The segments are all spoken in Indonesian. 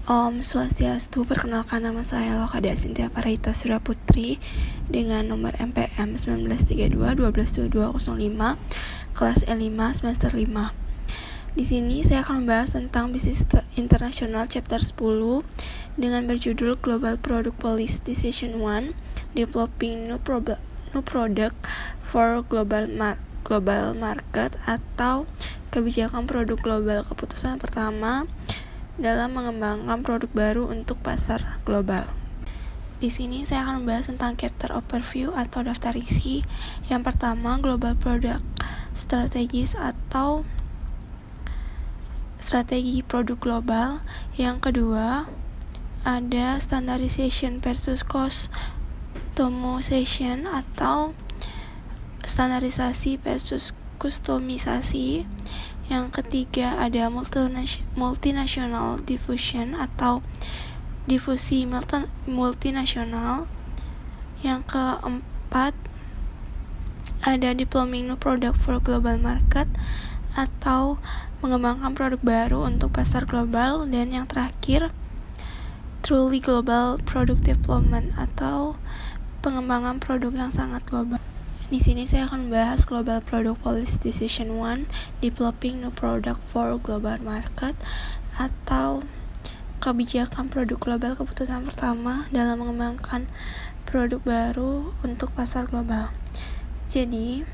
Om Swastiastu, perkenalkan nama saya Lokada Sintia Parahita Suraputri dengan nomor MPM 1932-122205, kelas E5 semester 5. Di sini saya akan membahas tentang bisnis internasional chapter 10 dengan berjudul Global Product Policy Decision 1, Developing New Product for Global Market, atau kebijakan produk global, keputusan pertama dalam mengembangkan produk baru untuk pasar global. Di sini saya akan membahas tentang chapter overview atau daftar isi. Yang pertama, global product strategies atau strategi produk global. Yang kedua, ada standardization versus customization atau standarisasi versus kustomisasi. Yang ketiga, ada multinational diffusion atau difusi multinasional. Yang keempat, ada developing new product for global market atau mengembangkan produk baru untuk pasar global. Dan yang terakhir, truly global product development atau pengembangan produk yang sangat global. Di sini saya akan membahas Global Product Policy Decision 1, Developing New Product for Global Market, atau kebijakan produk global, keputusan pertama dalam mengembangkan produk baru untuk pasar global. Jadi,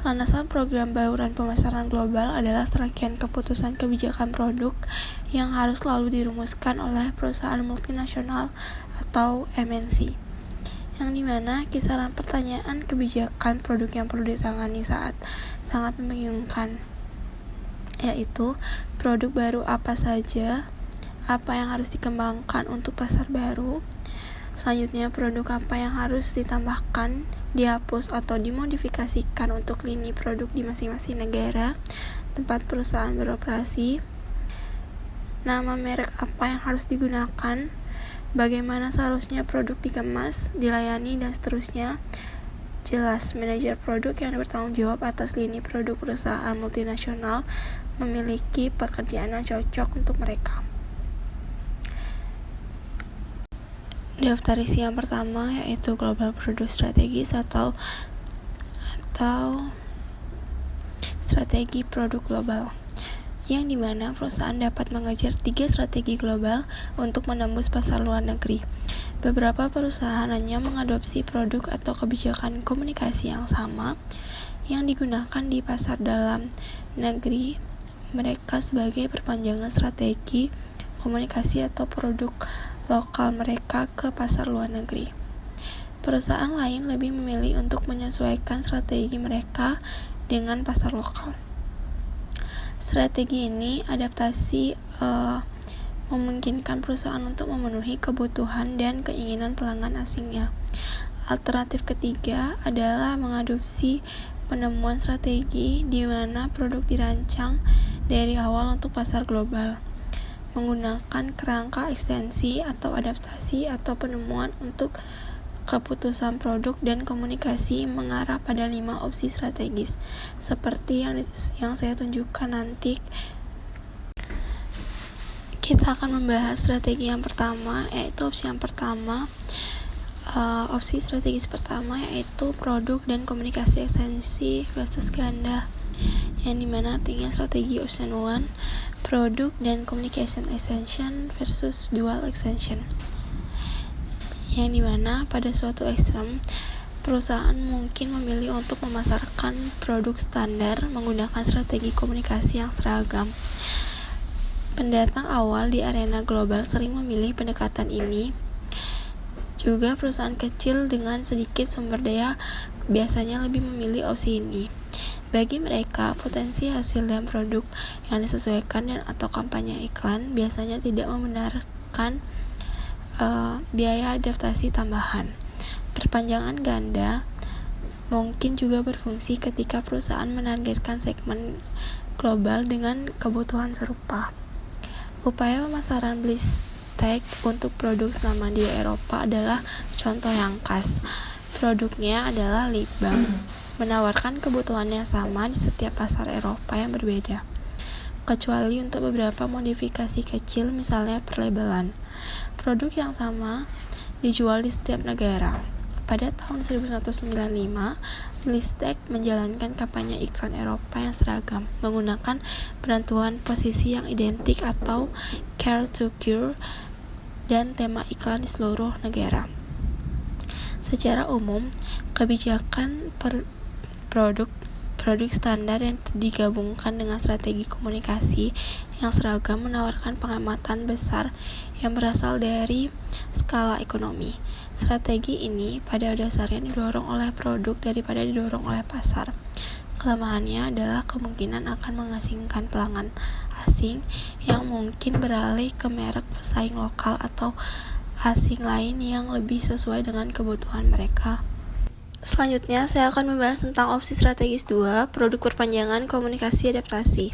landasan program bauran pemasaran global adalah serangkaian keputusan kebijakan produk yang harus selalu dirumuskan oleh perusahaan multinasional atau MNC, yang dimana kisaran pertanyaan kebijakan produk yang perlu ditangani saat sangat membingungkan, yaitu produk baru apa saja, apa yang harus dikembangkan untuk pasar baru, selanjutnya produk apa yang harus ditambahkan, dihapus atau dimodifikasikan untuk lini produk di masing-masing negara tempat perusahaan beroperasi, nama merek apa yang harus digunakan, bagaimana seharusnya produk dikemas, dilayani, dan seterusnya. Jelas, manajer produk yang bertanggung jawab atas lini produk perusahaan multinasional memiliki pekerjaan yang cocok untuk mereka. Daftar isi yang pertama yaitu Global Product Strategies atau strategi produk global, yang dimana perusahaan dapat mengejar 3 strategi global untuk menembus pasar luar negeri. Beberapa perusahaan hanya mengadopsi produk atau kebijakan komunikasi yang sama yang digunakan di pasar dalam negeri mereka sebagai perpanjangan strategi komunikasi atau produk lokal mereka ke pasar luar negeri. Perusahaan lain lebih memilih untuk menyesuaikan strategi mereka dengan pasar lokal. Strategi ini adaptasi memungkinkan perusahaan untuk memenuhi kebutuhan dan keinginan pelanggan asingnya. Alternatif ketiga adalah mengadopsi penemuan strategi di mana produk dirancang dari awal untuk pasar global, menggunakan kerangka ekstensi atau adaptasi atau penemuan untuk keputusan produk dan komunikasi mengarah pada 5 opsi strategis seperti yang saya tunjukkan nanti. Kita akan membahas strategi yang pertama, yaitu opsi yang pertama. Opsi strategis pertama yaitu produk dan komunikasi ekstensi versus ganda, yang dimana artinya strategi option 1, produk dan communication extension versus dual extension, yang dimana pada suatu ekstrem perusahaan mungkin memilih untuk memasarkan produk standar menggunakan strategi komunikasi yang seragam. Pendatang awal di arena global sering memilih pendekatan ini. Juga perusahaan kecil dengan sedikit sumber daya biasanya lebih memilih opsi ini. Bagi mereka, potensi hasil dan produk yang disesuaikan dan atau kampanye iklan biasanya tidak membenarkan biaya adaptasi tambahan. Perpanjangan ganda mungkin juga berfungsi ketika perusahaan menargetkan segmen global dengan kebutuhan serupa. Upaya pemasaran Bliss-Tech untuk produk selama di Eropa adalah contoh yang khas. Produknya adalah lip balm, menawarkan kebutuhan yang sama di setiap pasar Eropa yang berbeda. kecuali untuk beberapa modifikasi kecil, misalnya perlabelan. Produk yang sama dijual di setiap negara. Pada tahun 1995, Listek menjalankan kampanye iklan Eropa yang seragam, menggunakan penentuan posisi yang identik atau Care to Cure dan tema iklan di seluruh negara. Secara umum, kebijakan produk standar yang digabungkan dengan strategi komunikasi yang seragam menawarkan pengamatan besar yang berasal dari skala ekonomi. Strategi ini pada dasarnya didorong oleh produk daripada didorong oleh pasar. Kelemahannya adalah kemungkinan akan mengasingkan pelanggan asing yang mungkin beralih ke merek pesaing lokal atau asing lain yang lebih sesuai dengan kebutuhan mereka. Selanjutnya, saya akan membahas tentang opsi strategis 2, produk perpanjangan komunikasi adaptasi.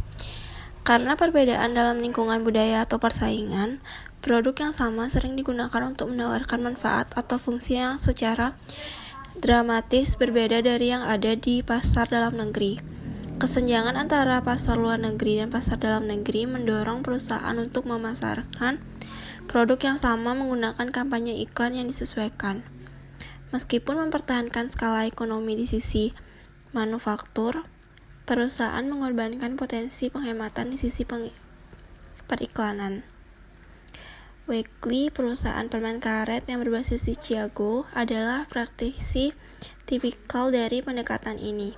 Karena perbedaan dalam lingkungan budaya atau persaingan, produk yang sama sering digunakan untuk menawarkan manfaat atau fungsi yang secara dramatis berbeda dari yang ada di pasar dalam negeri. Kesenjangan antara pasar luar negeri dan pasar dalam negeri mendorong perusahaan untuk memasarkan produk yang sama menggunakan kampanye iklan yang disesuaikan. Meskipun mempertahankan skala ekonomi di sisi manufaktur, perusahaan mengorbankan potensi penghematan di sisi periklanan. Weekly, perusahaan permen karet yang berbasis di Chicago, adalah praktisi tipikal dari pendekatan ini.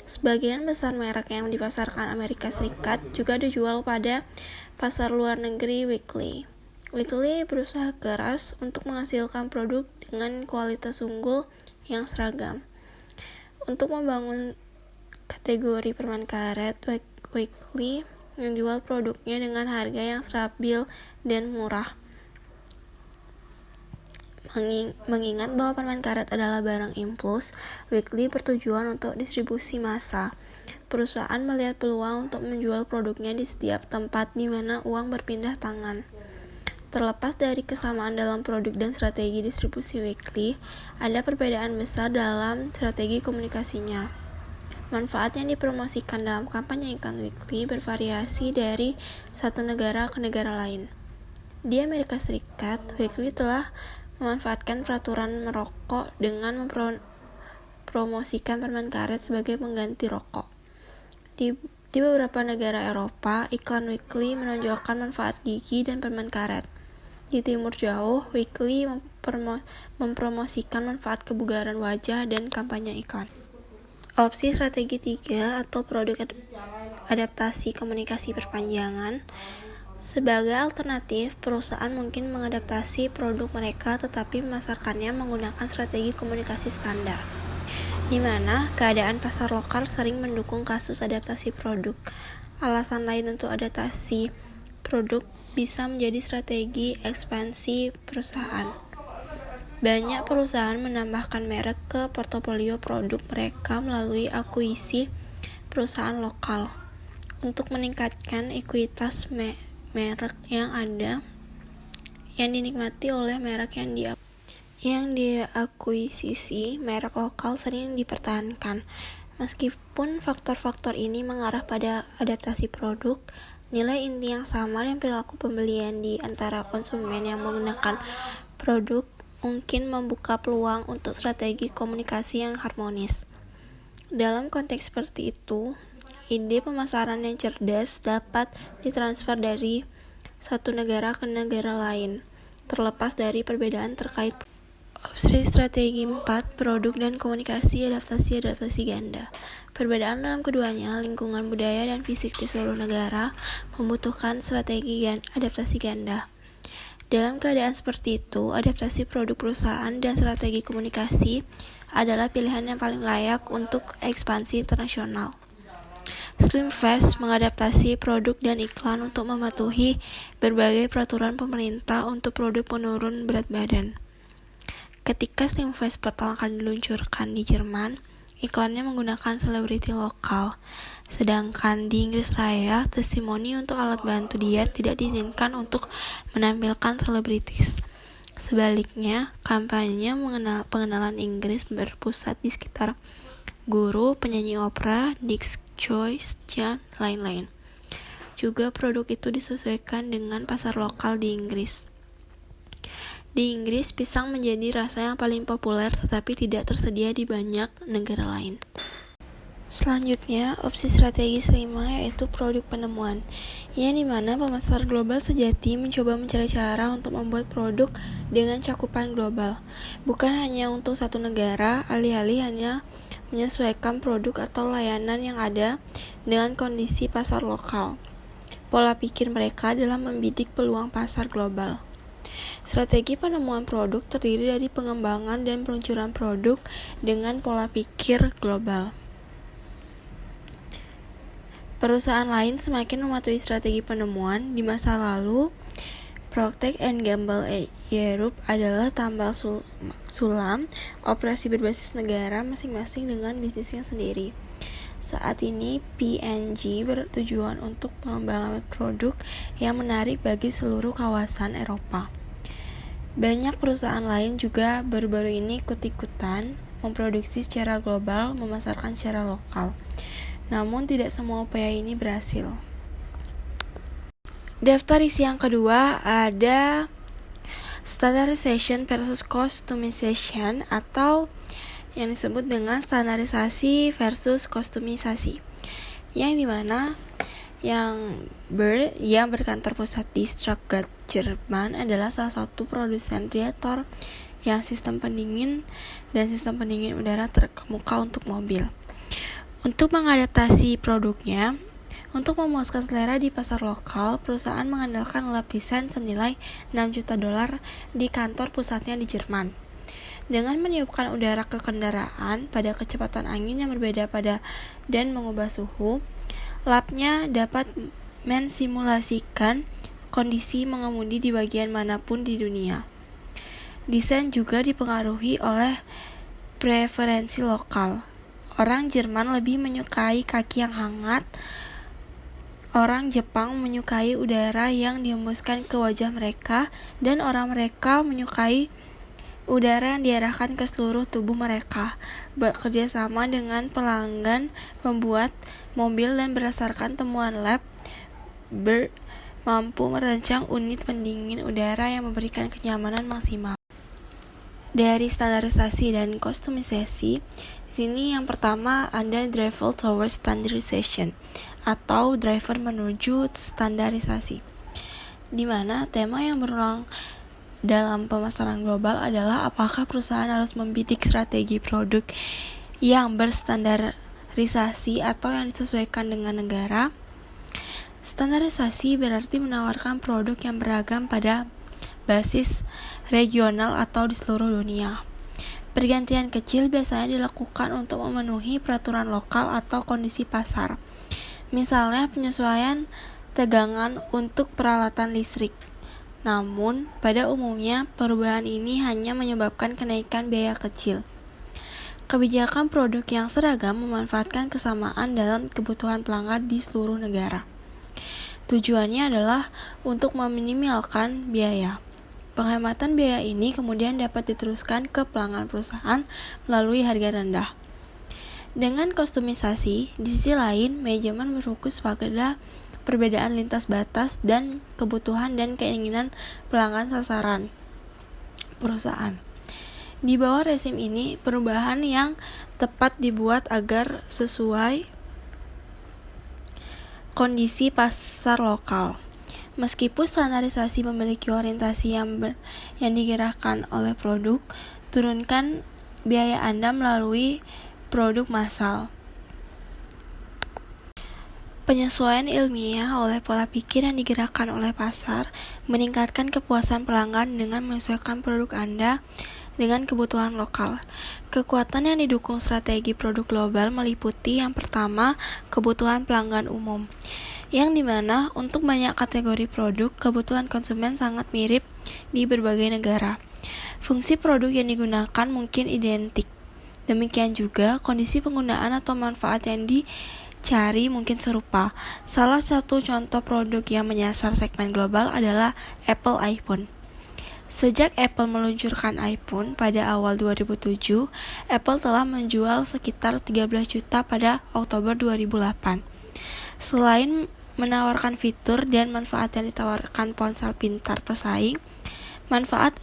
Sebagian besar merek yang dipasarkan Amerika Serikat juga dijual pada pasar luar negeri Weekly. Weekly berusaha keras untuk menghasilkan produk dengan kualitas unggul yang seragam. Untuk membangun kategori permen karet, Weekly menjual produknya dengan harga yang stabil dan murah. Mengingat bahwa permen karet adalah barang impuls, Weekly bertujuan untuk distribusi massa. Perusahaan melihat peluang untuk menjual produknya di setiap tempat di mana uang berpindah tangan. Terlepas dari kesamaan dalam produk dan strategi distribusi Weekly, ada perbedaan besar dalam strategi komunikasinya. Manfaat yang dipromosikan dalam kampanye iklan Weekly bervariasi dari satu negara ke negara lain. Di Amerika Serikat, Weekly telah memanfaatkan peraturan merokok dengan mempromosikan permen karet sebagai pengganti rokok. Di beberapa negara Eropa, iklan Weekly menonjolkan manfaat gigi dan permen karet. Di Timur Jauh, Weekly mempromosikan manfaat kebugaran wajah dan kampanye iklan. Opsi strategi 3 atau produk adaptasi komunikasi perpanjangan. Sebagai alternatif, perusahaan mungkin mengadaptasi produk mereka tetapi memasarkannya menggunakan strategi komunikasi standar, di mana keadaan pasar lokal sering mendukung kasus adaptasi produk. Alasan lain untuk adaptasi produk bisa menjadi strategi ekspansi perusahaan. Banyak perusahaan menambahkan merek ke portofolio produk mereka melalui akuisisi perusahaan lokal. Untuk meningkatkan ekuitas merek yang ada, yang dinikmati oleh merek yang diakuisisi, merek lokal sering dipertahankan. Meskipun faktor-faktor ini mengarah pada adaptasi produk, nilai inti yang sama dan perilaku pembelian di antara konsumen yang menggunakan produk mungkin membuka peluang untuk strategi komunikasi yang harmonis. Dalam konteks seperti itu, ide pemasaran yang cerdas dapat ditransfer dari satu negara ke negara lain, terlepas dari perbedaan terkait. Opsi strategi 4, produk dan komunikasi adaptasi ganda. Perbedaan dalam keduanya, lingkungan budaya dan fisik di seluruh negara, membutuhkan strategi adaptasi ganda. Dalam keadaan seperti itu, adaptasi produk perusahaan dan strategi komunikasi adalah pilihan yang paling layak untuk ekspansi internasional. Slim Fast mengadaptasi produk dan iklan untuk mematuhi berbagai peraturan pemerintah untuk produk penurun berat badan. Ketika Slim Fast pertama kali diluncurkan di Jerman, iklannya menggunakan selebriti lokal. Sedangkan di Inggris Raya, testimoni untuk alat bantu diet tidak diizinkan untuk menampilkan selebritis. Sebaliknya, kampanye pengenalan Inggris berpusat di sekitar guru, penyanyi opera, Dick's Choice, dan lain-lain. juga produk itu disesuaikan dengan pasar lokal di Inggris. Di Inggris, pisang menjadi rasa yang paling populer tetapi tidak tersedia di banyak negara lain. Selanjutnya, opsi strategis 5 yaitu produk penemuan, yang dimana pemasar global sejati mencoba mencari cara untuk membuat produk dengan cakupan global, bukan hanya untuk satu negara, alih-alih hanya menyesuaikan produk atau layanan yang ada dengan kondisi pasar lokal. Pola pikir mereka dalam membidik peluang pasar global. Strategi penemuan produk terdiri dari pengembangan dan peluncuran produk dengan pola pikir global. Perusahaan lain semakin mematuhi strategi penemuan. Di masa lalu, Procter & Gamble Europe adalah tambal sulam operasi berbasis negara masing-masing dengan bisnisnya sendiri. Saat ini, P&G bertujuan untuk pengembangan produk yang menarik bagi seluruh kawasan Eropa. Banyak perusahaan lain juga baru-baru ini ikut-ikutan memproduksi secara global, memasarkan secara lokal. Namun tidak semua upaya ini berhasil. Daftar isi yang kedua ada standardization versus customization atau yang disebut dengan standarisasi versus kostumisasi, yang dimana yang berkantor pusat di Stuttgart, Jerman adalah salah satu produsen radiator yang sistem pendingin dan sistem pendingin udara terkemuka untuk mobil. Untuk mengadaptasi produknya, untuk memuaskan selera di pasar lokal, perusahaan mengandalkan lab desain senilai $6 juta di kantor pusatnya di Jerman. Dengan meniupkan udara ke kendaraan pada kecepatan angin yang berbeda dan mengubah suhu, labnya dapat mensimulasikan kondisi mengemudi di bagian manapun di dunia. Desain juga dipengaruhi oleh preferensi lokal. Orang Jerman lebih menyukai kaki yang hangat. Orang Jepang menyukai udara yang dihembuskan ke wajah mereka, dan orang mereka menyukai udara yang diarahkan ke seluruh tubuh mereka. Bekerja sama dengan pelanggan pembuat mobil dan berdasarkan temuan lab, mampu merancang unit pendingin udara yang memberikan kenyamanan maksimal. Dari standarisasi dan kostumisasi, di sini yang pertama ada driver towards standardization atau driver menuju standarisasi, di mana tema yang berulang dalam pemasaran global adalah apakah perusahaan harus membidik strategi produk yang berstandarisasi atau yang disesuaikan dengan negara. Standarisasi berarti menawarkan produk yang beragam pada basis regional atau di seluruh dunia. Pergantian kecil biasanya dilakukan untuk memenuhi peraturan lokal atau kondisi pasar. Misalnya penyesuaian tegangan untuk peralatan listrik. Namun, pada umumnya perubahan ini hanya menyebabkan kenaikan biaya kecil. Kebijakan produk yang seragam memanfaatkan kesamaan dalam kebutuhan pelanggan di seluruh negara. Tujuannya adalah untuk meminimalkan biaya. Penghematan biaya ini kemudian dapat diteruskan ke pelanggan perusahaan melalui harga rendah. Dengan kostumisasi, di sisi lain, manajemen berfokus pada perbedaan lintas batas dan kebutuhan dan keinginan pelanggan sasaran perusahaan. Di bawah rezim ini, perubahan yang tepat dibuat agar sesuai kondisi pasar lokal. Meskipun standarisasi memiliki orientasi yang digerakkan oleh produk, turunkan biaya Anda melalui produk massal. Penyesuaian ilmiah oleh pola pikir yang digerakkan oleh pasar meningkatkan kepuasan pelanggan dengan menyesuaikan produk Anda dengan kebutuhan lokal. Kekuatan yang didukung strategi produk global meliputi yang pertama, kebutuhan pelanggan umum, yang dimana untuk banyak kategori produk, kebutuhan konsumen sangat mirip di berbagai negara. Fungsi produk yang digunakan mungkin identik. Demikian juga kondisi penggunaan atau manfaat yang dicari mungkin serupa. Salah satu contoh produk yang menyasar segmen global adalah Apple iPhone. Sejak Apple meluncurkan iPhone pada awal 2007, Apple telah menjual sekitar 13 juta pada Oktober 2008. Selain menawarkan fitur dan manfaat yang ditawarkan ponsel pintar pesaing. Manfaat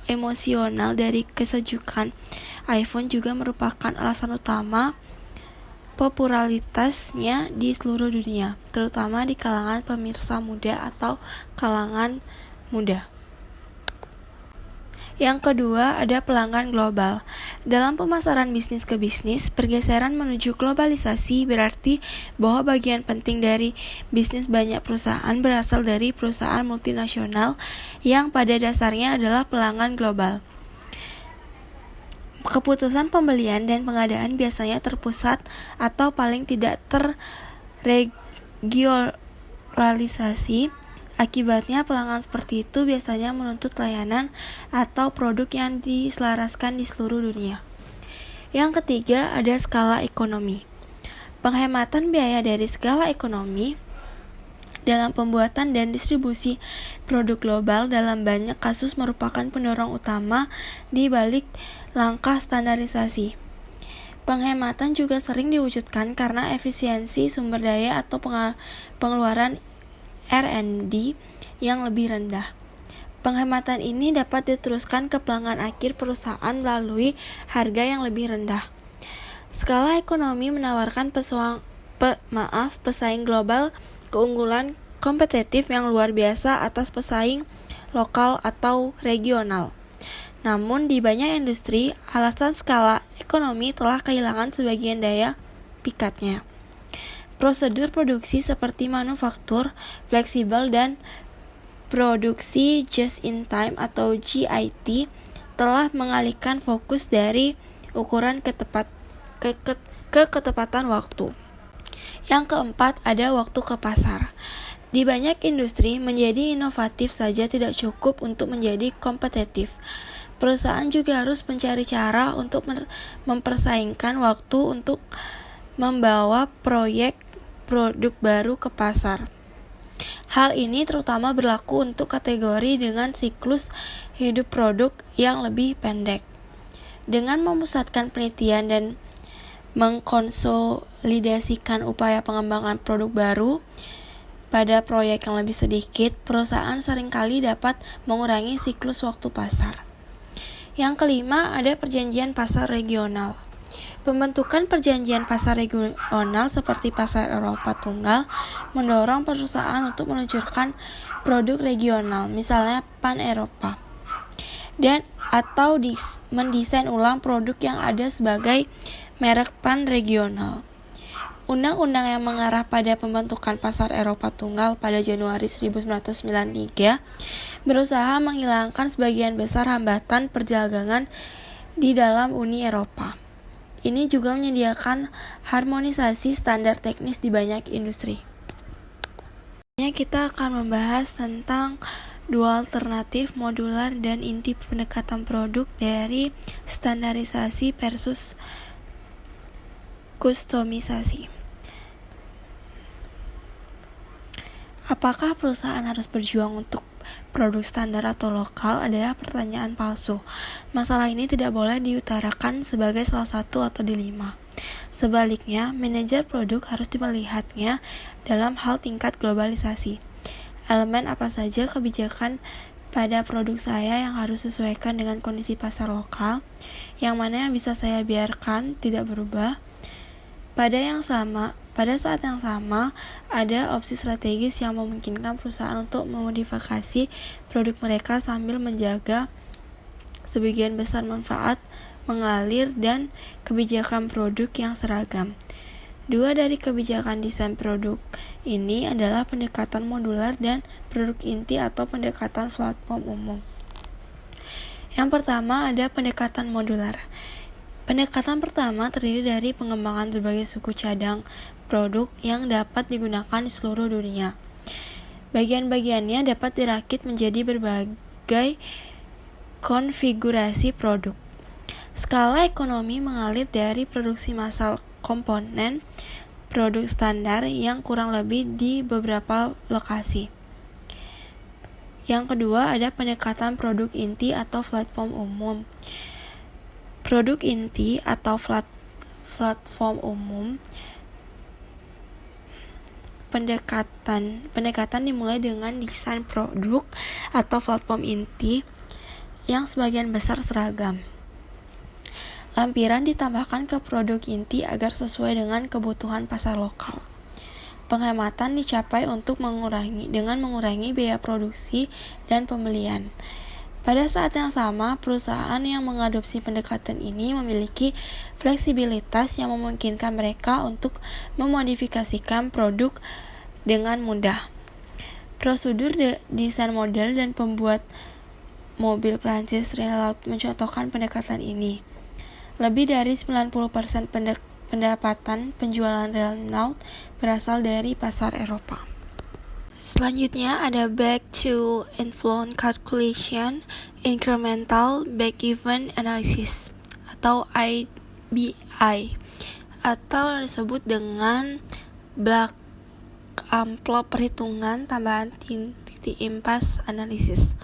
emosional dari kesejukan iPhone juga merupakan alasan utama popularitasnya di seluruh dunia, terutama di kalangan pemirsa muda atau kalangan muda. Yang kedua, ada pelanggan global. Dalam pemasaran bisnis ke bisnis, pergeseran menuju globalisasi berarti bahwa bagian penting dari bisnis banyak perusahaan berasal dari perusahaan multinasional yang pada dasarnya adalah pelanggan global. Keputusan pembelian dan pengadaan biasanya terpusat atau paling tidak terregionalisasi. Akibatnya, pelanggan seperti itu biasanya menuntut layanan atau produk yang diselaraskan di seluruh dunia. Yang ketiga, ada skala ekonomi. Penghematan biaya dari skala ekonomi dalam pembuatan dan distribusi produk global dalam banyak kasus merupakan pendorong utama di balik langkah standarisasi. Penghematan juga sering diwujudkan karena efisiensi sumber daya atau pengeluaran R&D yang lebih rendah. Penghematan ini dapat diteruskan ke pelanggan akhir perusahaan melalui harga yang lebih rendah. Skala ekonomi menawarkan pesaing global keunggulan kompetitif yang luar biasa atas pesaing lokal atau regional. Namun di banyak industri, alasan skala ekonomi telah kehilangan sebagian daya pikatnya. Prosedur produksi seperti manufaktur fleksibel dan produksi just in time atau JIT telah mengalihkan fokus dari ukuran ketepatan waktu. Yang keempat, ada waktu ke pasar. Di banyak industri, menjadi inovatif saja tidak cukup untuk menjadi kompetitif. Perusahaan juga harus mencari cara untuk mempersaingkan waktu untuk membawa produk baru ke pasar. Hal ini terutama berlaku untuk kategori dengan siklus hidup produk yang lebih pendek. Dengan memusatkan penelitian dan mengkonsolidasikan upaya pengembangan produk baru pada proyek yang lebih sedikit, perusahaan seringkali dapat mengurangi siklus waktu pasar. Yang kelima, ada perjanjian pasar regional. Pembentukan perjanjian pasar regional seperti pasar Eropa tunggal mendorong perusahaan untuk meluncurkan produk regional, misalnya Pan-Eropa, dan atau mendesain ulang produk yang ada sebagai merek pan-regional. Undang-undang yang mengarah pada pembentukan pasar Eropa tunggal pada Januari 1993 berusaha menghilangkan sebagian besar hambatan perdagangan di dalam Uni Eropa. Ini juga menyediakan harmonisasi standar teknis di banyak industri. Kita akan membahas tentang dua alternatif modular dan inti pendekatan produk dari standarisasi versus kustomisasi. Apakah perusahaan harus berjuang untuk produk standar atau lokal adalah pertanyaan palsu. Masalah ini tidak boleh diutarakan sebagai salah satu atau dilema. Sebaliknya, manajer produk harus melihatnya dalam hal tingkat globalisasi. Elemen apa saja kebijakan pada produk saya yang harus disesuaikan dengan kondisi pasar lokal, yang mana yang bisa saya biarkan tidak berubah. Pada saat yang sama, ada opsi strategis yang memungkinkan perusahaan untuk memodifikasi produk mereka sambil menjaga sebagian besar manfaat mengalir dan kebijakan produk yang seragam. Dua dari kebijakan desain produk ini adalah pendekatan modular dan produk inti atau pendekatan platform umum. Yang pertama ada pendekatan modular. Pendekatan pertama terdiri dari pengembangan berbagai suku cadang produk yang dapat digunakan di seluruh dunia. Bagian-bagiannya dapat dirakit menjadi berbagai konfigurasi produk. Skala ekonomi mengalir dari produksi massal komponen produk standar yang kurang lebih di beberapa lokasi. Yang kedua ada pendekatan produk inti atau platform umum. Produk inti atau platform umum pendekatan dimulai dengan desain produk atau platform inti yang sebagian besar seragam. Lampiran ditambahkan ke produk inti agar sesuai dengan kebutuhan pasar lokal. Penghematan dicapai dengan mengurangi biaya produksi dan pembelian. Pada saat yang sama, perusahaan yang mengadopsi pendekatan ini memiliki fleksibilitas yang memungkinkan mereka untuk memodifikasikan produk dengan mudah. Prosedur desain model dan pembuat mobil Prancis Renault mencontohkan pendekatan ini. Lebih dari 90% pendapatan penjualan Renault berasal dari pasar Eropa. Selanjutnya ada back to inflow calculation, incremental break-even analysis atau IBI, atau yang disebut dengan black amplop perhitungan tambahan titik impas analisis.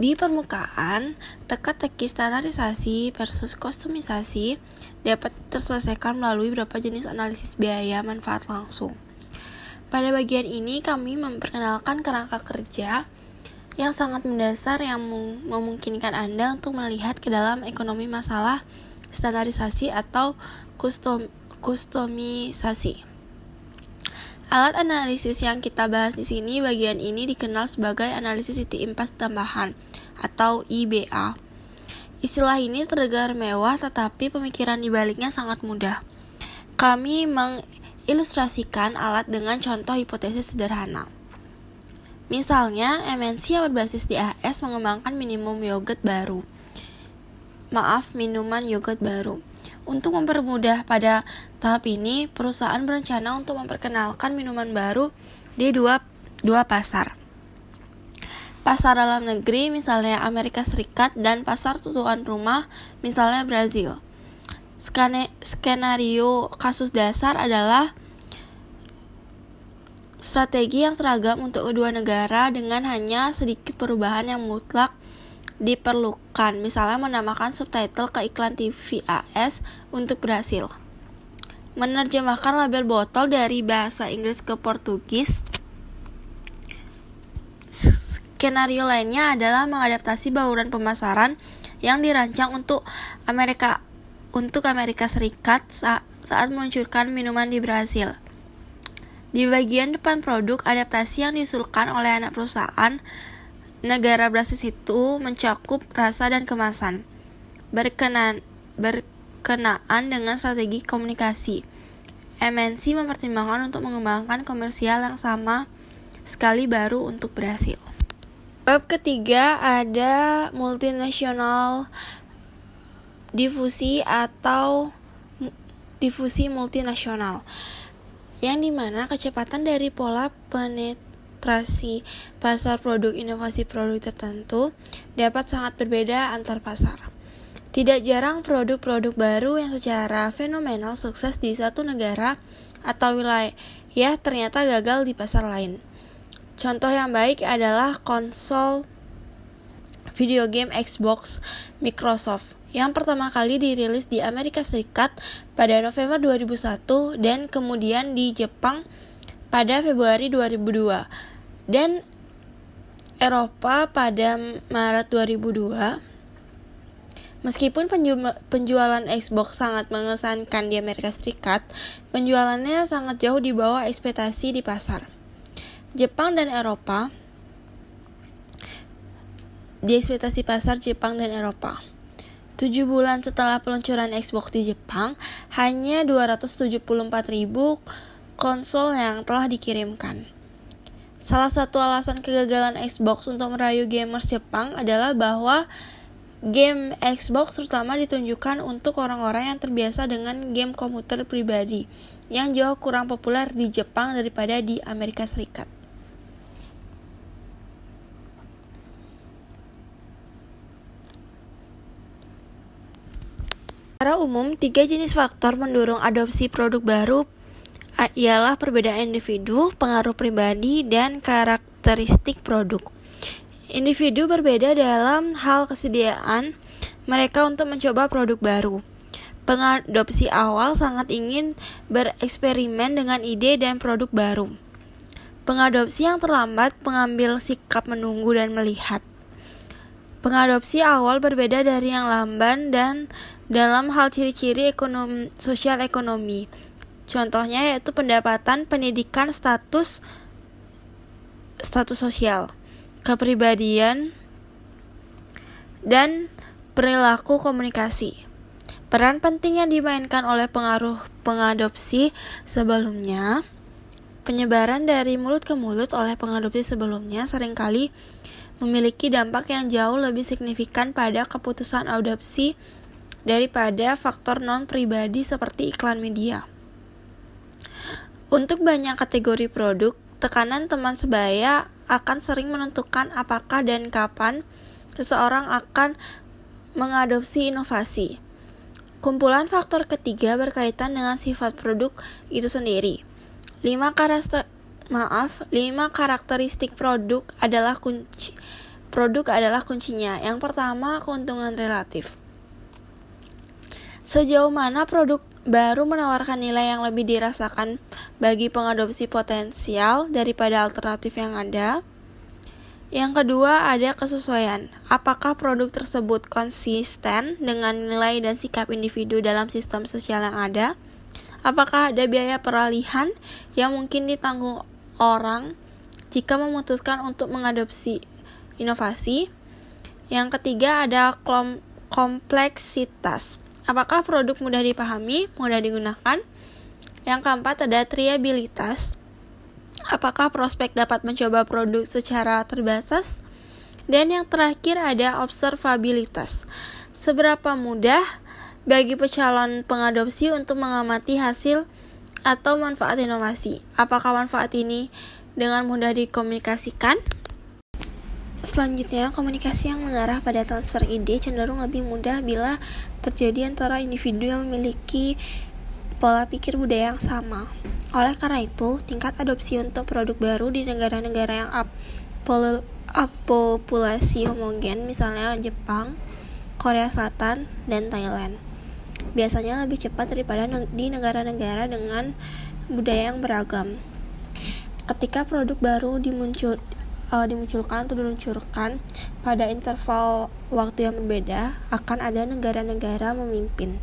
Di permukaan, teka-teki standarisasi versus kustomisasi dapat terselesaikan melalui beberapa jenis analisis biaya manfaat langsung. Pada bagian ini kami memperkenalkan kerangka kerja yang sangat mendasar yang memungkinkan Anda untuk melihat ke dalam ekonomi masalah standarisasi atau kustomisasi. Alat analisis yang kita bahas di sini bagian ini dikenal sebagai analisis titik impas tambahan atau IBA. Istilah ini terdengar mewah tetapi pemikiran di baliknya sangat mudah. Kami mengilustrasikan alat dengan contoh hipotesis sederhana. Misalnya, MNC yang berbasis di AS mengembangkan minuman yogurt baru. Untuk mempermudah pada tahap ini, perusahaan berencana untuk memperkenalkan minuman baru di dua pasar. Pasar dalam negeri, misalnya Amerika Serikat, dan pasar tuan rumah, misalnya Brazil. Skenario kasus dasar adalah strategi yang seragam untuk kedua negara dengan hanya sedikit perubahan yang mutlak diperlukan, misalnya menambahkan subtitle ke iklan TV AS untuk Brasil, menerjemahkan label botol dari bahasa Inggris ke Portugis. Skenario lainnya adalah mengadaptasi bauran pemasaran yang dirancang untuk Amerika Serikat saat meluncurkan minuman di Brasil. Di bagian depan produk, adaptasi yang diusulkan oleh anak perusahaan negara Brasil itu mencakup rasa dan kemasan, berkenaan dengan strategi komunikasi. MNC mempertimbangkan untuk mengembangkan komersial yang sama sekali baru untuk Brasil. Bab ketiga ada multinasional difusi atau difusi multinasional, yang dimana kecepatan dari pola penetrasi pasar produk inovasi produk tertentu dapat sangat berbeda antar pasar. Tidak jarang produk-produk baru yang secara fenomenal sukses di satu negara atau wilayah ternyata gagal di pasar lain. Contoh yang baik adalah konsol video game Xbox Microsoft yang pertama kali dirilis di Amerika Serikat pada November 2001 dan kemudian di Jepang pada Februari 2002 dan Eropa pada Maret 2002. Meskipun penjualan Xbox sangat mengesankan di Amerika Serikat, penjualannya sangat jauh di bawah ekspektasi di pasar Jepang dan Eropa. Di ekspektasi pasar Jepang dan Eropa. 7 bulan setelah peluncuran Xbox di Jepang, hanya 274.000 konsol yang telah dikirimkan. Salah satu alasan kegagalan Xbox untuk merayu gamers Jepang adalah bahwa game Xbox terutama ditunjukkan untuk orang-orang yang terbiasa dengan game komputer pribadi, yang jauh kurang populer di Jepang daripada di Amerika Serikat. Secara umum, 3 jenis faktor mendorong adopsi produk baru ialah perbedaan individu, pengaruh pribadi, dan karakteristik produk. Individu berbeda dalam hal kesediaan mereka untuk mencoba produk baru. Pengadopsi awal sangat ingin bereksperimen dengan ide dan produk baru. Pengadopsi yang terlambat mengambil sikap menunggu dan melihat. Pengadopsi awal berbeda dari yang lamban dan dalam hal ciri-ciri sosial ekonomi. Contohnya yaitu pendapatan, pendidikan, status sosial, kepribadian, dan perilaku komunikasi. Peran penting yang dimainkan oleh pengadopsi sebelumnya, penyebaran dari mulut ke mulut oleh pengadopsi sebelumnya seringkali memiliki dampak yang jauh lebih signifikan pada keputusan adopsi daripada faktor non-pribadi seperti iklan media. Untuk banyak kategori produk, tekanan teman sebaya akan sering menentukan apakah dan kapan seseorang akan mengadopsi inovasi. Kumpulan faktor ketiga berkaitan dengan sifat produk itu sendiri. 5 karakteristik produk adalah kuncinya. Yang pertama, keuntungan relatif. Sejauh mana produk baru menawarkan nilai yang lebih dirasakan bagi pengadopsi potensial daripada alternatif yang ada. Yang kedua, ada kesesuaian. Apakah produk tersebut konsisten dengan nilai dan sikap individu dalam sistem sosial yang ada? Apakah ada biaya peralihan yang mungkin ditanggung orang jika memutuskan untuk mengadopsi inovasi? Yang ketiga, ada kompleksitas. Apakah produk mudah dipahami, mudah digunakan? Yang keempat, ada triabilitas. Apakah prospek dapat mencoba produk secara terbatas? Dan yang terakhir, ada observabilitas. Seberapa mudah bagi pecalon pengadopsi untuk mengamati hasil atau manfaat inovasi? Apakah manfaat ini dengan mudah dikomunikasikan? Selanjutnya, komunikasi yang mengarah pada transfer ide cenderung lebih mudah bila terjadi antara individu yang memiliki pola pikir budaya yang sama. Oleh karena itu, tingkat adopsi untuk produk baru di negara-negara yang populasi homogen, misalnya Jepang, Korea Selatan, dan Thailand, biasanya lebih cepat daripada di negara-negara dengan budaya yang beragam. Ketika produk baru dimunculkan atau diluncurkan pada interval waktu yang berbeda, akan ada negara-negara memimpin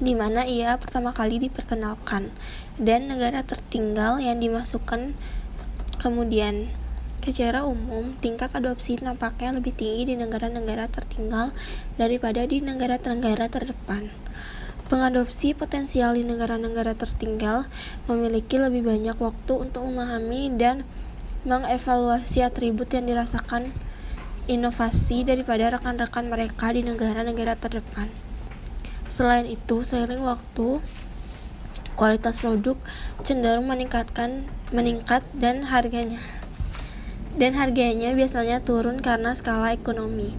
di mana ia pertama kali diperkenalkan, dan negara tertinggal yang dimasukkan kemudian. Secara umum, tingkat adopsi nampaknya lebih tinggi di negara-negara tertinggal daripada di negara-negara terdepan. Pengadopsi potensial di negara-negara tertinggal memiliki lebih banyak waktu untuk memahami dan mengevaluasi atribut yang dirasakan inovasi daripada rekan-rekan mereka di negara-negara terdepan. Selain itu, seiring waktu, kualitas produk cenderung meningkat dan harganya biasanya turun karena skala ekonomi.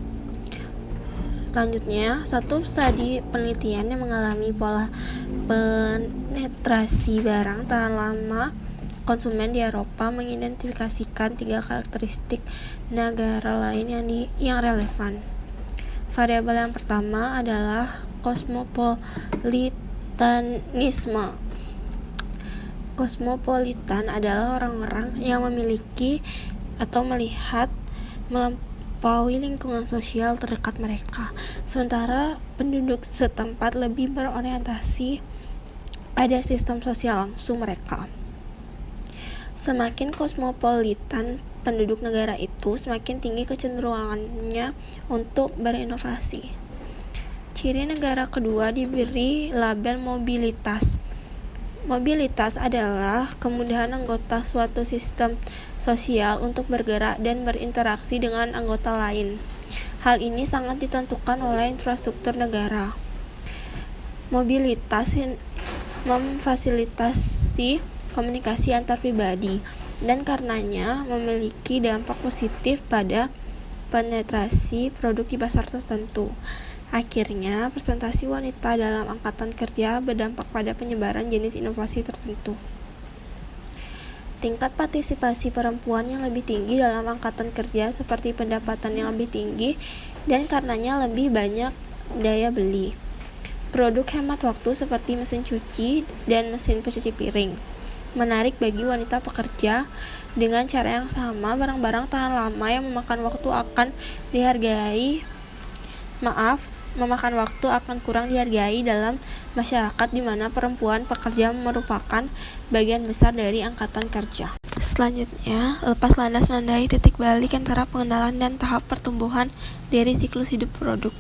Selanjutnya, satu studi penelitian yang mengalami pola penetrasi barang tahan lama konsumen di Eropa mengidentifikasikan 3 karakteristik negara lain yang relevan. Variabel yang pertama adalah kosmopolitanisme. Kosmopolitan adalah orang-orang yang memiliki atau melihat melampaui lingkungan sosial terdekat mereka, sementara penduduk setempat lebih berorientasi pada sistem sosial langsung mereka. Semakin kosmopolitan penduduk negara itu, semakin tinggi kecenderungannya untuk berinovasi. Ciri negara kedua diberi label mobilitas. Mobilitas adalah kemudahan anggota suatu sistem sosial untuk bergerak dan berinteraksi dengan anggota lain. Hal ini sangat ditentukan oleh infrastruktur negara. Mobilitas memfasilitasi komunikasi antar pribadi dan karenanya memiliki dampak positif pada penetrasi produk di pasar tertentu. Akhirnya, presentasi wanita dalam angkatan kerja berdampak pada penyebaran jenis inovasi tertentu. Tingkat partisipasi perempuan yang lebih tinggi dalam angkatan kerja seperti pendapatan yang lebih tinggi dan karenanya lebih banyak daya beli. Produk hemat waktu seperti mesin cuci dan mesin pencuci piring. Menarik bagi wanita pekerja. Dengan cara yang sama, barang-barang tahan lama yang memakan waktu akan kurang dihargai dalam masyarakat di mana perempuan pekerja merupakan bagian besar dari angkatan kerja. Selanjutnya, lepas landas menandai titik balik antara pengenalan dan tahap pertumbuhan dari siklus hidup produk.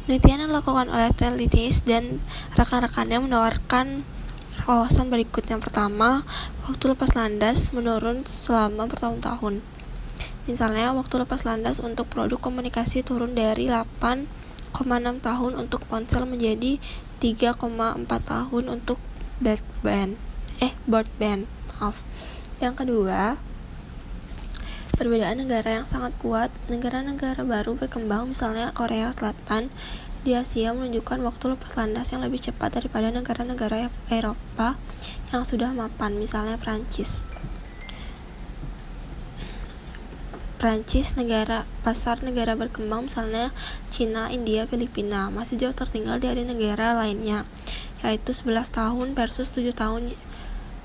Penelitian yang dilakukan oleh Tellitis dan rekan-rekannya menawarkan wawasan berikut. Yang pertama, waktu lepas landas menurun selama bertahun-tahun. Misalnya, waktu lepas landas untuk produk komunikasi turun dari 8,6 tahun untuk ponsel menjadi 3,4 tahun untuk broadband. Yang kedua, perbedaan negara yang sangat kuat. Negara-negara baru berkembang, misalnya Korea Selatan di Asia, menunjukkan waktu lepas landas yang lebih cepat daripada negara-negara Eropa yang sudah mapan, misalnya Prancis, pasar negara berkembang, misalnya Cina, India, Filipina, masih jauh tertinggal dari negara lainnya, yaitu 11 tahun versus 7 tahun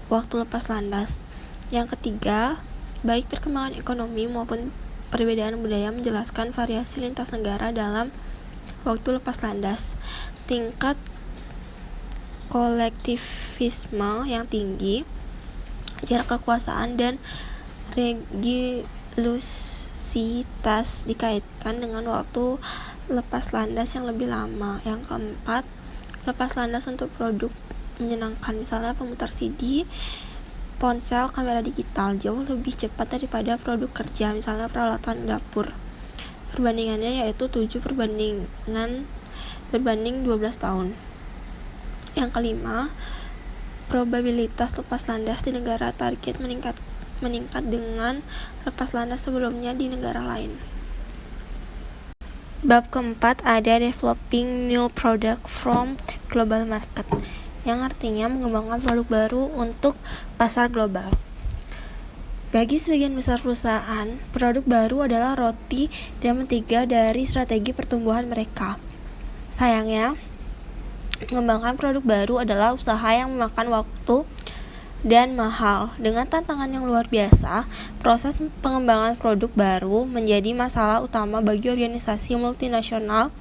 waktu lepas landas. Yang ketiga, baik perkembangan ekonomi maupun perbedaan budaya menjelaskan variasi lintas negara dalam waktu lepas landas. Tingkat kolektivisme yang tinggi, jarak kekuasaan, dan religiusitas dikaitkan dengan waktu lepas landas yang lebih lama. Yang keempat, lepas landas untuk produk menyenangkan, misalnya pemutar CD, ponsel, kamera digital, jauh lebih cepat daripada produk kerja, misalnya peralatan dapur. Perbandingannya yaitu 7 berbanding 12 tahun. Yang kelima, probabilitas lepas landas di negara target meningkat dengan lepas landas sebelumnya di negara lain. Bab keempat ada developing new product from global market, yang artinya mengembangkan produk baru untuk pasar global. Bagi sebagian besar perusahaan, produk baru adalah roti dan mentega dari strategi pertumbuhan mereka. Sayangnya, mengembangkan produk baru adalah usaha yang memakan waktu dan mahal. Dengan tantangan yang luar biasa, proses pengembangan produk baru menjadi masalah utama bagi organisasi multinasional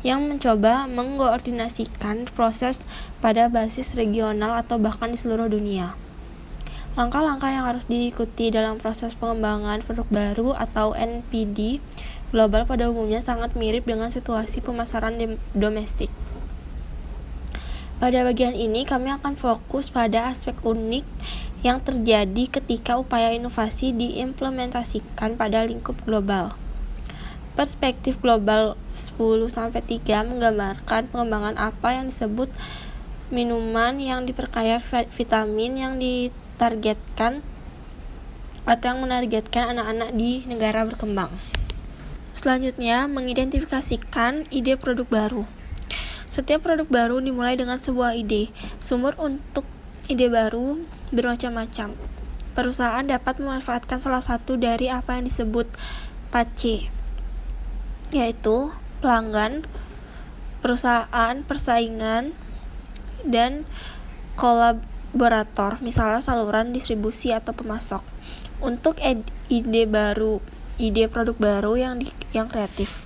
yang mencoba mengkoordinasikan proses pada basis regional atau bahkan di seluruh dunia. Langkah-langkah yang harus diikuti dalam proses pengembangan produk baru atau NPD global pada umumnya sangat mirip dengan situasi pemasaran domestik. Pada bagian ini, kami akan fokus pada aspek unik yang terjadi ketika upaya inovasi diimplementasikan pada lingkup global. Perspektif global 10-3 menggambarkan pengembangan apa yang disebut minuman yang diperkaya vitamin yang ditargetkan atau yang menargetkan anak-anak di negara berkembang. Selanjutnya, mengidentifikasikan ide produk baru. Setiap produk baru dimulai dengan sebuah ide. Sumber untuk ide baru bermacam-macam. Perusahaan dapat memanfaatkan salah satu dari apa yang disebut PACE, yaitu pelanggan, perusahaan, persaingan, dan kolaborator, misalnya saluran distribusi atau pemasok. Untuk ide produk baru yang kreatif.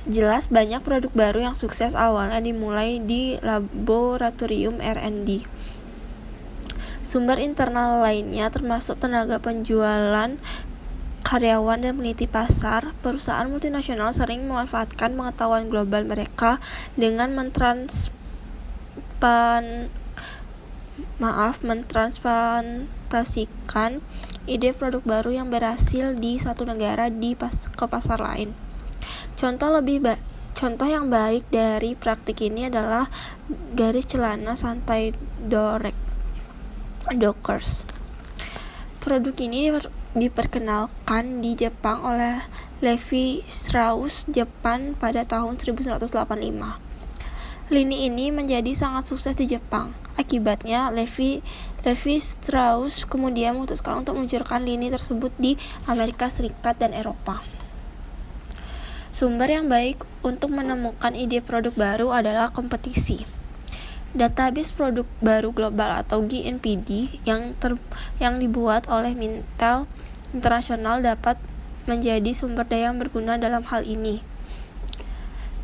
Jelas banyak produk baru yang sukses awalnya dimulai di laboratorium R&D. Sumber internal lainnya termasuk tenaga penjualan, karyawan, dan peneliti pasar. Perusahaan multinasional sering memanfaatkan pengetahuan global mereka dengan mentransplantasikan ide produk baru yang berhasil di satu negara ke pasar lain. Contoh yang baik dari praktik ini adalah garis celana santai Dockers. Produk ini diperkenalkan di Jepang oleh Levi Strauss Jepang pada tahun 1985. Lini ini menjadi sangat sukses di Jepang. Akibatnya, Levi Strauss kemudian memutuskan untuk meluncurkan lini tersebut di Amerika Serikat dan Eropa. Sumber yang baik untuk menemukan ide produk baru adalah kompetisi. Database produk baru global atau GNPD yang dibuat oleh Mintel Internasional dapat menjadi sumber daya yang berguna dalam hal ini.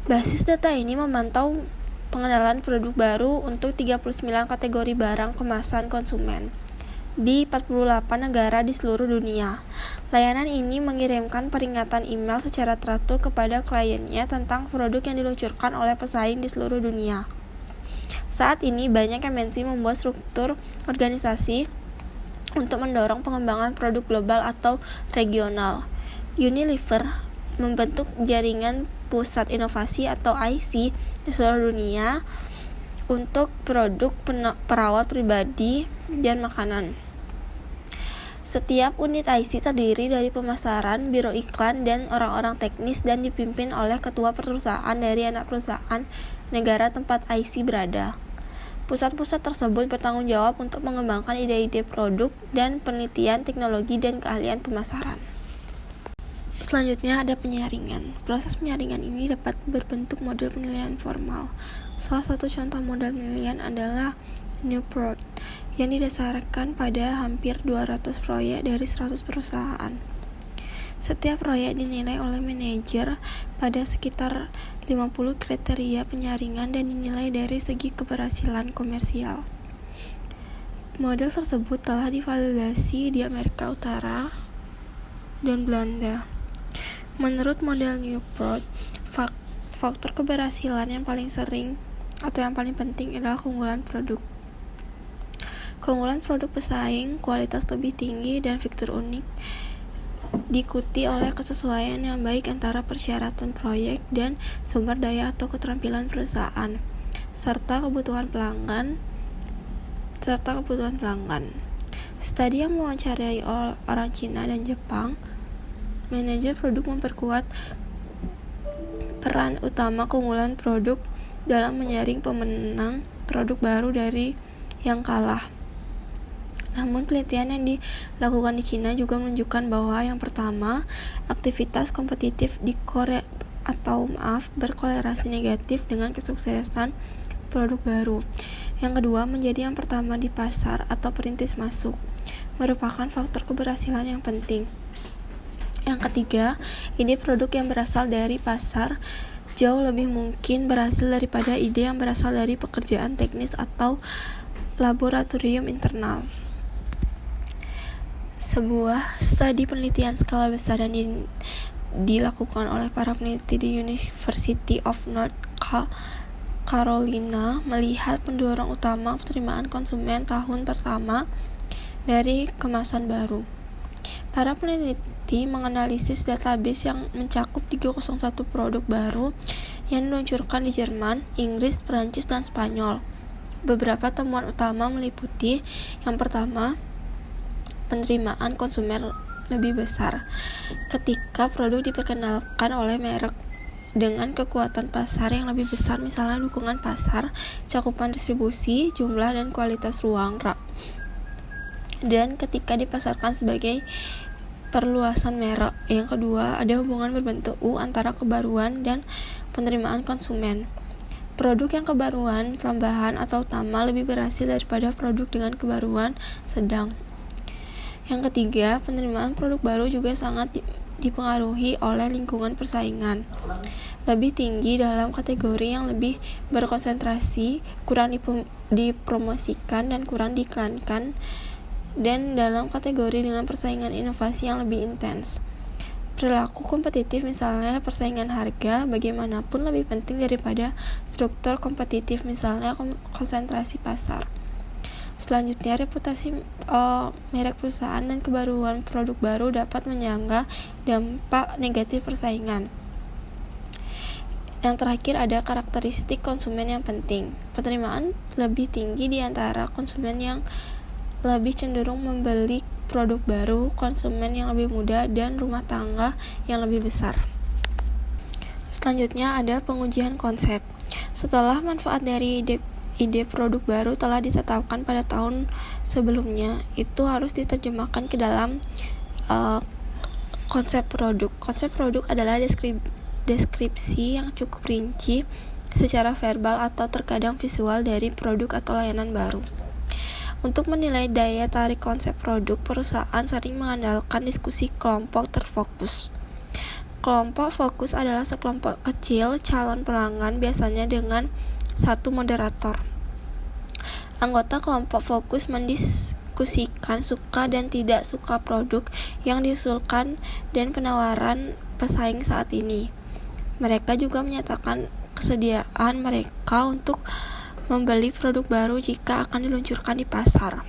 Basis data ini memantau pengenalan produk baru untuk 39 kategori barang kemasan konsumen di 48 negara di seluruh dunia. Layanan ini mengirimkan peringatan email secara teratur kepada kliennya tentang produk yang diluncurkan oleh pesaing di seluruh dunia. Saat ini banyak MNC membuat struktur organisasi untuk mendorong pengembangan produk global atau regional. Unilever membentuk jaringan pusat inovasi atau IC di seluruh dunia untuk produk perawat pribadi dan makanan. Setiap unit IC terdiri dari pemasaran, biro iklan, dan orang-orang teknis dan dipimpin oleh ketua perusahaan dari anak perusahaan negara tempat IC berada. Pusat-pusat tersebut bertanggung jawab untuk mengembangkan ide-ide produk dan penelitian teknologi dan keahlian pemasaran. Selanjutnya ada penyaringan. Proses penyaringan ini dapat berbentuk model penilaian formal. Salah satu contoh model penilaian adalah Newport yang didasarkan pada hampir 200 proyek dari 100 perusahaan. Setiap proyek dinilai oleh manajer pada sekitar 50 kriteria penyaringan dan dinilai dari segi keberhasilan komersial. Model tersebut telah divalidasi di Amerika Utara dan Belanda. Menurut model Newport, faktor keberhasilan yang paling sering atau yang paling penting adalah keunggulan produk. Keunggulan produk pesaing, kualitas lebih tinggi, dan fitur unik diikuti oleh kesesuaian yang baik antara persyaratan proyek dan sumber daya atau keterampilan perusahaan, serta kebutuhan pelanggan. Studi yang mewawancarai orang Cina dan Jepang, manajer produk memperkuat peran utama keunggulan produk dalam menyaring pemenang produk baru dari yang kalah. Namun penelitian yang dilakukan di Cina juga menunjukkan bahwa yang pertama, aktivitas kompetitif berkolerasi negatif dengan kesuksesan produk baru. Yang kedua, menjadi yang pertama di pasar atau perintis masuk merupakan faktor keberhasilan yang penting. Yang ketiga, ide produk yang berasal dari pasar jauh lebih mungkin berhasil daripada ide yang berasal dari pekerjaan teknis atau laboratorium internal. Sebuah studi penelitian skala besar yang dilakukan oleh para peneliti di University of North Carolina melihat pendorong utama penerimaan konsumen tahun pertama dari kemasan baru. Para peneliti menganalisis database yang mencakup 301 produk baru yang diluncurkan di Jerman, Inggris, Perancis, dan Spanyol. Beberapa temuan utama meliputi: yang pertama, penerimaan konsumen lebih besar ketika produk diperkenalkan oleh merek dengan kekuatan pasar yang lebih besar, misalnya dukungan pasar, cakupan distribusi, jumlah dan kualitas ruang rak. Dan ketika dipasarkan sebagai perluasan merek. Yang kedua, ada hubungan berbentuk U antara kebaruan dan penerimaan konsumen. Produk yang kebaruan, tambahan atau utama lebih berhasil daripada produk dengan kebaruan sedang. Yang ketiga, penerimaan produk baru juga sangat dipengaruhi oleh lingkungan persaingan. Lebih tinggi dalam kategori yang lebih berkonsentrasi, kurang dipromosikan dan kurang diiklankan, dan dalam kategori dengan persaingan inovasi yang lebih intens. Perilaku kompetitif, misalnya persaingan harga, bagaimanapun lebih penting daripada struktur kompetitif, misalnya konsentrasi pasar. Selanjutnya, reputasi merek perusahaan dan kebaruan produk baru dapat menyangga dampak negatif persaingan. Yang terakhir, ada karakteristik konsumen yang penting. Penerimaan lebih tinggi di antara konsumen yang lebih cenderung membeli produk baru, konsumen yang lebih muda, dan rumah tangga yang lebih besar. Selanjutnya ada pengujian konsep. Setelah manfaat dari ide produk baru telah ditetapkan pada tahun sebelumnya, itu harus diterjemahkan ke dalam konsep produk. Konsep produk adalah deskripsi yang cukup rinci secara verbal atau terkadang visual dari produk atau layanan baru. Untuk menilai daya tarik konsep produk, perusahaan sering mengandalkan diskusi kelompok terfokus. Kelompok fokus adalah sekelompok kecil calon pelanggan, biasanya dengan satu moderator. Anggota kelompok fokus mendiskusikan suka dan tidak suka produk yang diusulkan dan penawaran pesaing saat ini. Mereka juga menyatakan kesediaan mereka untuk membeli produk baru jika akan diluncurkan di pasar.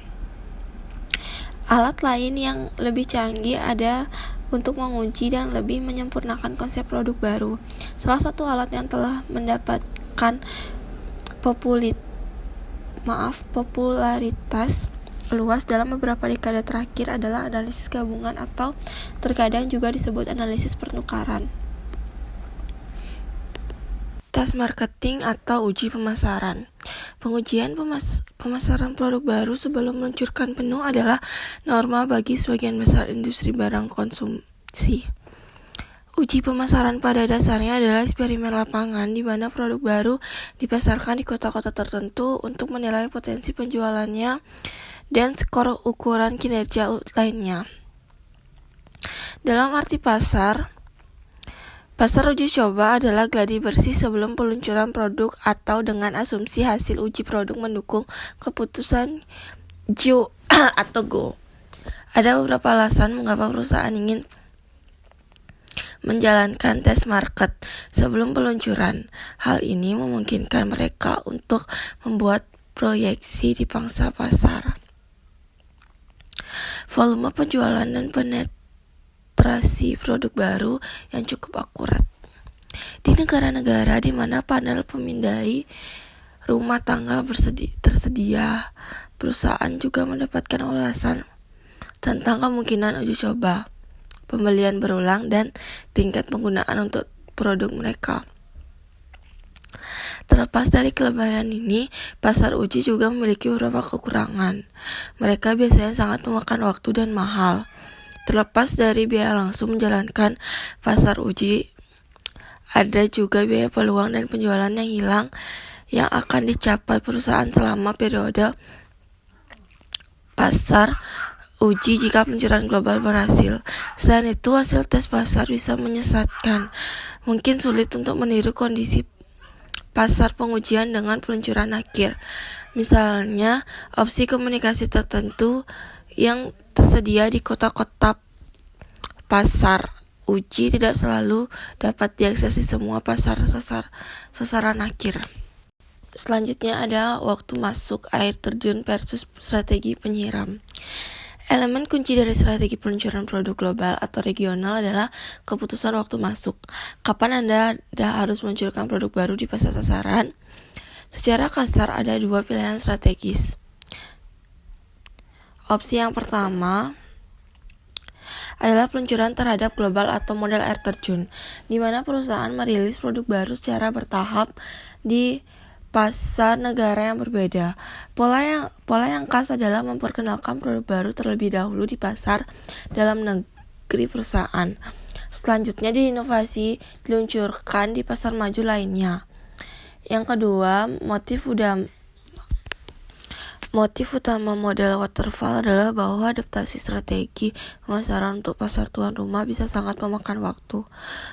Alat lain yang lebih canggih ada untuk menguji dan lebih menyempurnakan konsep produk baru. Salah satu alat yang telah mendapatkan popularitas luas dalam beberapa dekade terakhir adalah analisis gabungan atau terkadang juga disebut analisis pertukaran. Tes marketing atau uji pemasaran. Pengujian pemasaran produk baru sebelum meluncurkan penuh adalah norma bagi sebagian besar industri barang konsumsi. Uji pemasaran pada dasarnya adalah eksperimen lapangan di mana produk baru dipasarkan di kota-kota tertentu untuk menilai potensi penjualannya dan skor ukuran kinerja lainnya. Dalam arti pasar uji coba adalah gladi bersih sebelum peluncuran produk atau dengan asumsi hasil uji produk mendukung keputusan go atau go. Ada beberapa alasan mengapa perusahaan ingin menjalankan tes market sebelum peluncuran. Hal ini memungkinkan mereka untuk membuat proyeksi di pangsa pasar, volume penjualan dan penetrasi produk baru yang cukup akurat. Di negara-negara di mana panel pemindai rumah tangga tersedia, perusahaan juga mendapatkan ulasan tentang kemungkinan uji coba, pembelian berulang, dan tingkat penggunaan untuk produk mereka. Terlepas dari kelebihan ini, pasar uji juga memiliki beberapa kekurangan. Mereka biasanya sangat memakan waktu dan mahal. Terlepas dari biaya langsung menjalankan pasar uji, ada juga biaya peluang dan penjualan yang hilang yang akan dicapai perusahaan selama periode pasar uji jika peluncuran global berhasil. Selain itu, hasil tes pasar bisa menyesatkan. Mungkin sulit untuk meniru kondisi pasar pengujian dengan peluncuran akhir. Misalnya, opsi komunikasi tertentu yang tersedia di kota-kota pasar uji tidak selalu dapat diakses di semua pasar sasaran akhir. Selanjutnya ada waktu masuk air terjun versus strategi penyiram. Elemen kunci dari strategi peluncuran produk global atau regional adalah keputusan waktu masuk. Kapan Anda harus meluncurkan produk baru di pasar sasaran? Secara kasar ada dua pilihan strategis. Opsi yang pertama adalah peluncuran terhadap global atau model air terjun, di mana perusahaan merilis produk baru secara bertahap di pasar negara yang berbeda. Pola yang khas adalah memperkenalkan produk baru terlebih dahulu di pasar dalam negeri perusahaan. Selanjutnya inovasi diluncurkan di pasar maju lainnya. Yang kedua, motif utama model waterfall adalah bahwa adaptasi strategi pemasaran untuk pasar tuan rumah bisa sangat memakan waktu.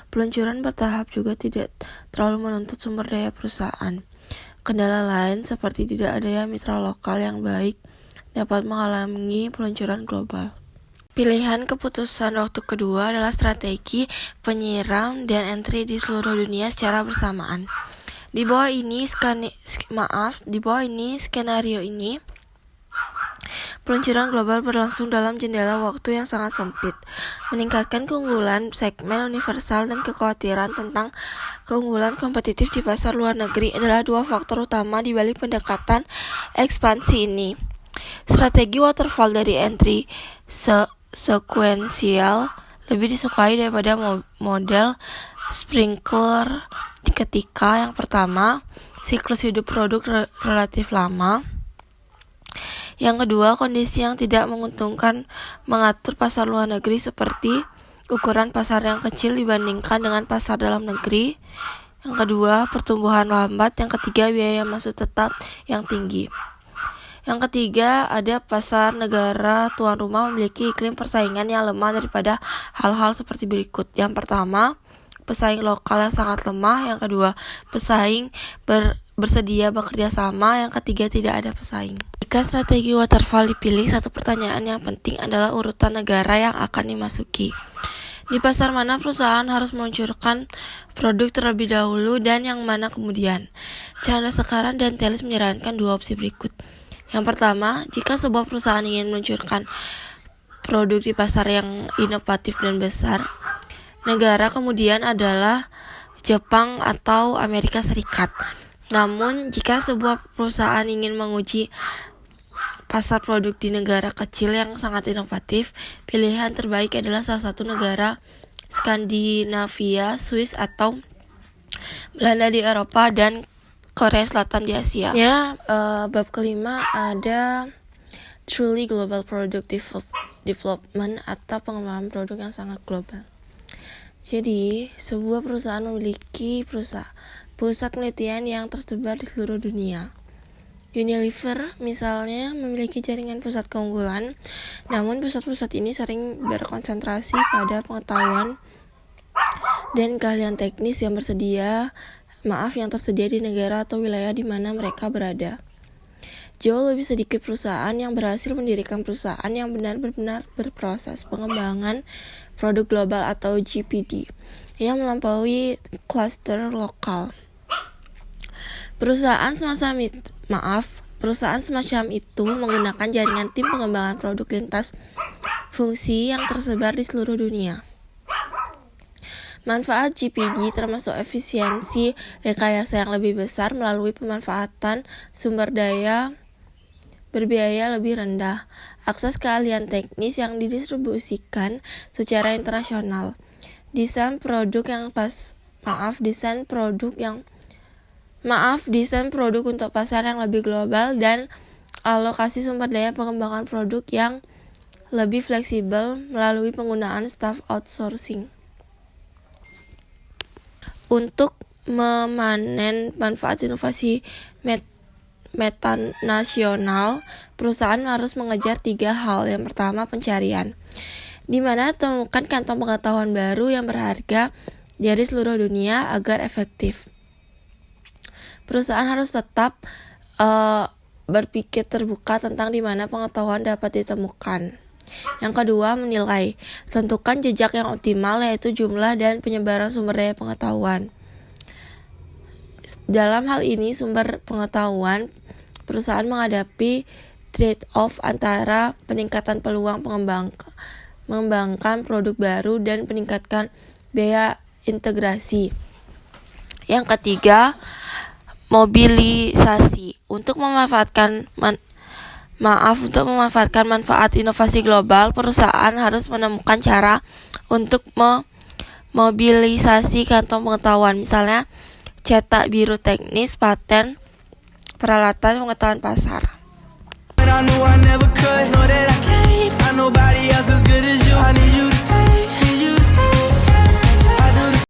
Peluncuran bertahap juga tidak terlalu menuntut sumber daya perusahaan. Kendala lain seperti tidak adanya mitra lokal yang baik dapat menghalangi peluncuran global. Pilihan keputusan waktu kedua adalah strategi penyiram dan entry di seluruh dunia secara bersamaan. Di bawah ini skenario ini, peluncuran global berlangsung dalam jendela waktu yang sangat sempit, meningkatkan keunggulan segmen universal dan kekhawatiran tentang keunggulan kompetitif di pasar luar negeri adalah dua faktor utama di balik pendekatan ekspansi ini. Strategi waterfall dari entry sekuensial lebih disukai daripada model sprinkler ketika yang pertama, siklus hidup produk relatif lama. Yang kedua, kondisi yang tidak menguntungkan mengatur pasar luar negeri seperti ukuran pasar yang kecil dibandingkan dengan pasar dalam negeri. Yang kedua, pertumbuhan lambat. Yang ketiga, biaya masuk tetap yang tinggi. Yang ketiga, ada pasar negara tuan rumah memiliki iklim persaingan yang lemah daripada hal-hal seperti berikut. Yang pertama, pesaing lokal yang sangat lemah. Yang kedua, pesaing bersedia bekerja sama. Yang ketiga, tidak ada pesaing. Jika strategi waterfall dipilih, satu pertanyaan yang penting adalah urutan negara yang akan dimasuki. Di pasar mana perusahaan harus meluncurkan produk terlebih dahulu dan yang mana kemudian? Chandra Sekaran dan Telis menyarankan dua opsi berikut. Yang pertama, jika sebuah perusahaan ingin meluncurkan produk di pasar yang inovatif dan besar, negara kemudian adalah Jepang atau Amerika Serikat. Namun, jika sebuah perusahaan ingin menguji pasar produk di negara kecil yang sangat inovatif, pilihan terbaik adalah salah satu negara Skandinavia, Swiss atau Belanda di Eropa dan Korea Selatan di Asia. Bab kelima ada truly global product development atau pengembangan produk yang sangat global. Jadi, sebuah perusahaan memiliki pusat penelitian yang tersebar di seluruh dunia. Unilever misalnya memiliki jaringan pusat keunggulan, namun pusat-pusat ini sering berkonsentrasi pada pengetahuan dan keahlian teknis yang tersedia di negara atau wilayah di mana mereka berada. Jauh lebih sedikit perusahaan yang berhasil mendirikan perusahaan yang benar-benar berproses pengembangan produk global atau GPD yang melampaui klaster lokal. Perusahaan semacam itu menggunakan jaringan tim pengembangan produk lintas fungsi yang tersebar di seluruh dunia. Manfaat GPD termasuk efisiensi rekayasa yang lebih besar melalui pemanfaatan sumber daya berbiaya lebih rendah, akses keahlian teknis yang didistribusikan secara internasional, desain produk untuk pasar yang lebih global, dan alokasi sumber daya pengembangan produk yang lebih fleksibel melalui penggunaan staff outsourcing. Untuk memanen manfaat inovasi metanasional, perusahaan harus mengejar 3 hal. Yang pertama, pencarian, di mana temukan kantong pengetahuan baru yang berharga dari seluruh dunia agar efektif. Perusahaan harus tetap berpikir terbuka tentang di mana pengetahuan dapat ditemukan. Yang kedua, menilai. Tentukan jejak yang optimal, yaitu jumlah dan penyebaran sumber daya pengetahuan. Dalam hal ini, sumber pengetahuan, perusahaan menghadapi trade-off antara peningkatan peluang mengembangkan produk baru dan peningkatan biaya integrasi. Yang ketiga, mobilisasi. Untuk memanfaatkan manfaat inovasi global, perusahaan harus menemukan cara untuk memobilisasi kantong pengetahuan, misalnya cetak biru teknis, paten, peralatan, pengetahuan pasar. I knew I never could, know that I can't find nobody else as good as you. I need you to stay.